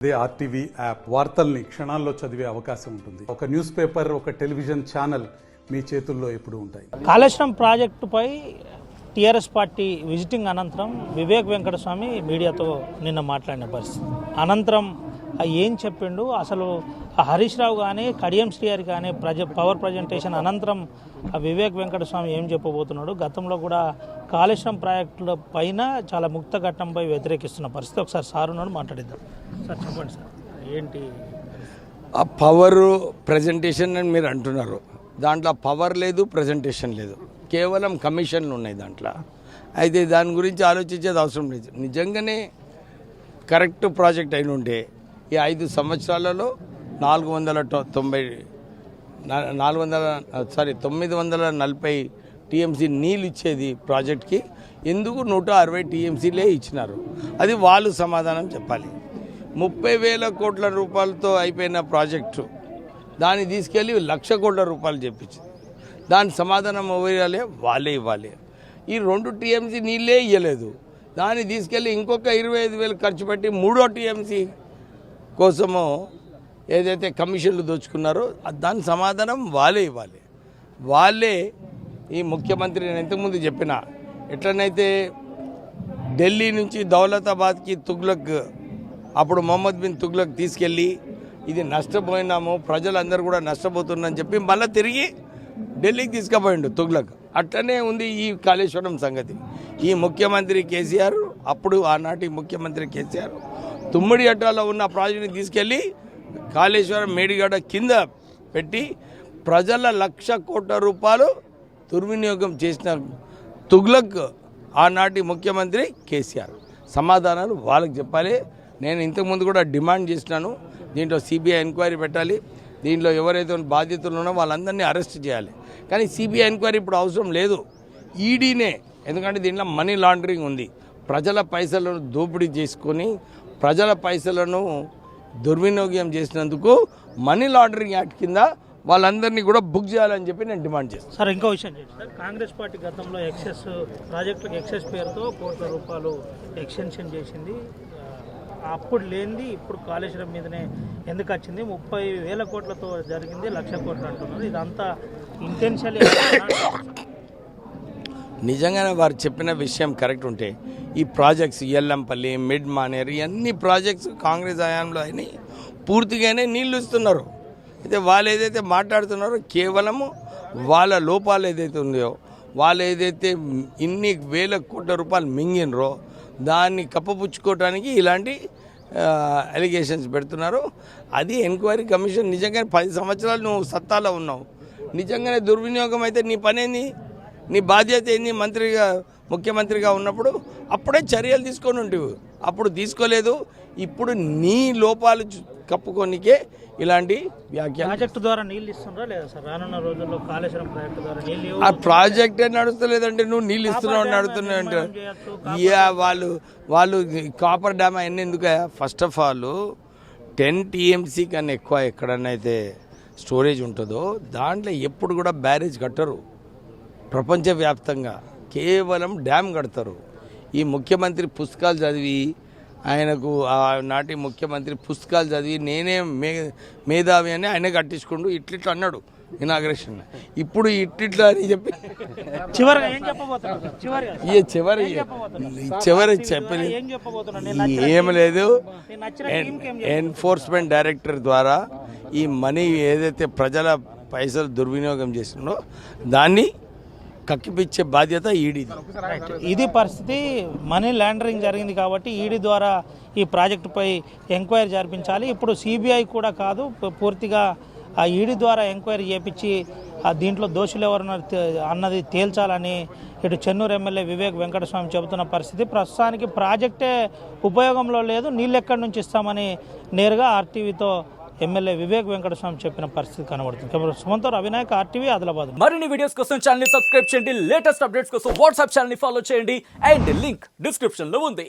ఇదే RTV app వార్తల్ని క్షణాల్లో చదివే అవకాశం ఉంటుంది. ఒక న్యూస్ పేపర్, ఒక టెలివిజన్ ఛానల్ మీ చేతుల్లో ఎప్పుడూ ఉంటాయి. కాళేశ్వరం ప్రాజెక్టుపై టీఆర్ఎస్ పార్టీ విజిటింగ్ అనంతరం వివేక్ వెంకటస్వామి మీడియాతో నిన్న మాట్లాడిన పరిస్థితి. అనంతరం ఏం చెప్పిండు, అసలు హరీష్ రావు కానీ కడియం శ్రీహరి కానీ పవర్ ప్రజెంటేషన్ అనంతరం వివేక్ వెంకటస్వామి ఏం చెప్పబోతున్నాడు, గతంలో కూడా కాళేశ్వరం ప్రాజెక్టుల పైన చాలా ముక్త ఘట్టంపై వ్యతిరేకిస్తున్న పరిస్థితి. ఒకసారి సార్ ఉన్నాడు, మాట్లాడిద్దాం. సార్ చెప్పండి సార్, ఏంటి ఆ పవర్ ప్రజెంటేషన్ అని మీరు అంటున్నారు. దాంట్లో పవర్ లేదు, ప్రజెంటేషన్ లేదు, కేవలం కమిషన్లు ఉన్నాయి దాంట్లో. అయితే దాని గురించి ఆలోచించేది అవసరం లేదు. నిజంగానే కరెక్ట్ ప్రాజెక్ట్ అయిన ఉంటే ఈ 5 సంవత్సరాలలో 940 టీఎంసీ నీళ్ళు ఇచ్చేది ప్రాజెక్ట్కి. ఎందుకు 160 టీఎంసీలే ఇచ్చినారు? అది వాళ్ళు సమాధానం చెప్పాలి. 30,000 కోట్ల రూపాయలతో అయిపోయిన ప్రాజెక్టు దాన్ని తీసుకెళ్ళి 1,00,000 కోట్ల రూపాయలు చెప్పించింది. దాని సమాధానం ఇవ్వాలి, వాళ్ళే ఇవ్వాలి. ఈ 2 టీఎంసీ నీళ్ళే ఇవ్వలేదు, దాన్ని తీసుకెళ్ళి ఇంకొక 25,000 ఖర్చు పెట్టి 3వ టీఎంసీ కోసము ఏదైతే కమిషన్లు దోచుకున్నారో దాని సమాధానం వాళ్ళే ఇవ్వాలి. వాళ్ళే ఈ ముఖ్యమంత్రి, నేను ఇంతకుముందు చెప్పిన, ఎట్లనైతే ఢిల్లీ నుంచి దౌలతాబాద్కి తుగ్లక్, అప్పుడు మొహమ్మద్ బిన్ తుగ్లక్ తీసుకెళ్ళి ఇది నష్టపోయినాము, ప్రజలందరూ కూడా నష్టపోతున్నారని చెప్పి మళ్ళీ తిరిగి ఢిల్లీకి తీసుకుపోయిండు తుగ్లక్. అట్లనే ఉంది ఈ కాళేశ్వరం సంగతి. ఈ ముఖ్యమంత్రి కేసీఆర్, అప్పుడు ఆనాటి ముఖ్యమంత్రి కేసీఆర్ తుమ్మిడి అడ్డాలో ఉన్న ప్రాజెక్టుని తీసుకెళ్ళి కాళేశ్వరం మేడిగడ్డ కింద పెట్టి ప్రజల 1,00,000 కోట్ల రూపాయలు దుర్వినియోగం చేసిన తుగ్లక్ ఆనాటి ముఖ్యమంత్రి కేసీఆర్. సమాధానాలు వాళ్ళకి చెప్పాలి. నేను ఇంతకుముందు కూడా డిమాండ్ చేసినాను, దీంట్లో సిబిఐ ఎంక్వైరీ పెట్టాలి, దీంట్లో ఎవరైతే బాధ్యతలు ఉన్నారో వాళ్ళందరినీ అరెస్ట్ చేయాలి. కానీ సిబిఐ ఎంక్వైరీ ఇప్పుడు అవసరం లేదు, ఈడీనే. ఎందుకంటే దీంట్లో మనీ లాండరింగ్ ఉంది. ప్రజల పైసలను దోపిడీ చేసుకొని ప్రజల పైసలను దుర్వినియోగం చేసినందుకు మనీ లాండరింగ్ యాక్ట్ కింద వాళ్ళందరినీ కూడా బుక్ చేయాలని చెప్పి నేను డిమాండ్ చేస్తాను. సార్, ఇంకో విషయం సార్, కాంగ్రెస్ పార్టీ గతంలో ఎక్సెస్ ప్రాజెక్టులకు ఎక్సెస్ పేరుతో కోట్ల రూపాయలు ఎక్స్టెన్షన్ చేసింది. అప్పుడు లేనిది ఇప్పుడు కాళేశ్వరం మీదనే ఎందుకు వచ్చింది? 30,000 కోట్లతో జరిగింది, 1,00,000 కోట్లు అంటున్నారు. ఇదంతా ఇంటెన్షియల్లీ. నిజంగానే వారు చెప్పిన విషయం కరెక్ట్ ఉంటే ఈ ప్రాజెక్ట్స్ ఎల్లంపల్లి, మిడ్ మానేరు, ఇవన్నీ ప్రాజెక్ట్స్ కాంగ్రెస్ హయాంలో అయినాయి, పూర్తిగానే నీళ్ళు ఇస్తున్నారు. అయితే వాళ్ళు ఏదైతే మాట్లాడుతున్నారో కేవలము వాళ్ళ లోపాలు ఏదైతే ఉన్నాయో, వాళ్ళు ఏదైతే ఇన్ని 1,000 కోట్ల రూపాయలు మింగినరో దాన్ని కప్పపుచ్చుకోవడానికి ఇలాంటి అలిగేషన్స్ పెడుతున్నారు. అది ఎంక్వైరీ కమిషన్. నిజంగానే 10 సంవత్సరాలు నువ్వు సత్తాలో ఉన్నావు, నిజంగానే దుర్వినియోగం అయితే నీ పనేంది, నీ బాధ్యత ఏంది? మంత్రిగా, ముఖ్యమంత్రిగా ఉన్నప్పుడు అప్పుడే చర్యలు తీసుకొని ఉంటావు, అప్పుడు తీసుకోలేదు. ఇప్పుడు నీ లోపాలు కప్పుకోనికే ఇలాంటి వ్యాఖ్యలు. ప్రాజెక్టు ద్వారా నీళ్ళు ఇస్తున్నారా లేదా సార్? రానున్న రోజుల్లో కాళేశ్వరం ప్రాజెక్టు ద్వారా నీళ్ళు, ఆ ప్రాజెక్టే నడుస్తలేదంటే నువ్వు నీళ్ళు ఇస్తున్నావు నడుతున్నావు అంటే వాళ్ళు కాపర్ డ్యామ్ అన్నీ ఎందుకు? ఫస్ట్ ఆఫ్ ఆల్ 10 టీఎంసీ కన్నా ఎక్కువ ఎక్కడన్నా అయితే స్టోరేజ్ ఉంటుందో దాంట్లో ఎప్పుడు కూడా బ్యారేజ్ కట్టరు. ప్రపంచవ్యాప్తంగా కేవలం డ్యామ్ కడతారు. ఈ ముఖ్యమంత్రి పుస్తకాలు చదివి, ఆయనకు నాటి ముఖ్యమంత్రి పుస్తకాలు చదివి నేనే మేధావి అని ఆయన కట్టించుకుంటూ ఇట్లిట్లా అన్నాడు ఇనాగ్రేషన్. ఇప్పుడు ఇట్లిట్లా అని చెప్పి చివరి చెప్పి ఏం లేదు. ఎన్ఫోర్స్మెంట్ డైరెక్టర్ ద్వారా ఈ మనీ ఏదైతే ప్రజల పైసలు దుర్వినియోగం చేసిందో దాన్ని కక్కిపిచ్చే బాధ్యత ఈడీది. ఇది పరిస్థితి. మనీ లాండరింగ్ జరిగింది కాబట్టి ఈడీ ద్వారా ఈ ప్రాజెక్టుపై ఎంక్వైరీ జరిపించాలి. ఇప్పుడు సిబిఐ కూడా కాదు, పూర్తిగా ఆ ఈడీ ద్వారా ఎంక్వైరీ చేపించి దీంట్లో దోషులు ఎవరు అన్నది తేల్చాలని ఇటు చెన్నూరు ఎమ్మెల్యే వివేక్ వెంకటస్వామి చెబుతున్న పరిస్థితి. ప్రస్తుతానికి ప్రాజెక్టే ఉపయోగంలో లేదు, నీళ్ళు ఎక్కడి నుంచి ఇస్తామని నేరుగా ఆర్టీవీతో ఎమ్మెల్యే వివేక్ వెంకటస్వామి చెప్పిన పరిస్థితి కనబడుతుంది. సుమంత్ అవినాయక్, ఆర్టీవీ, ఆదిలాబాద్. మరిన్ని వీడియోస్ కోసం ఛానల్ ని సబ్స్క్రైబ్ చేయండి, లేటెస్ట్ అప్డేట్స్ కోసం వాట్సాప్ ఛానల్ ని ఫాలో చేయండి, అండ్ లింక్ డిస్క్రిప్షన్ లో ఉంది.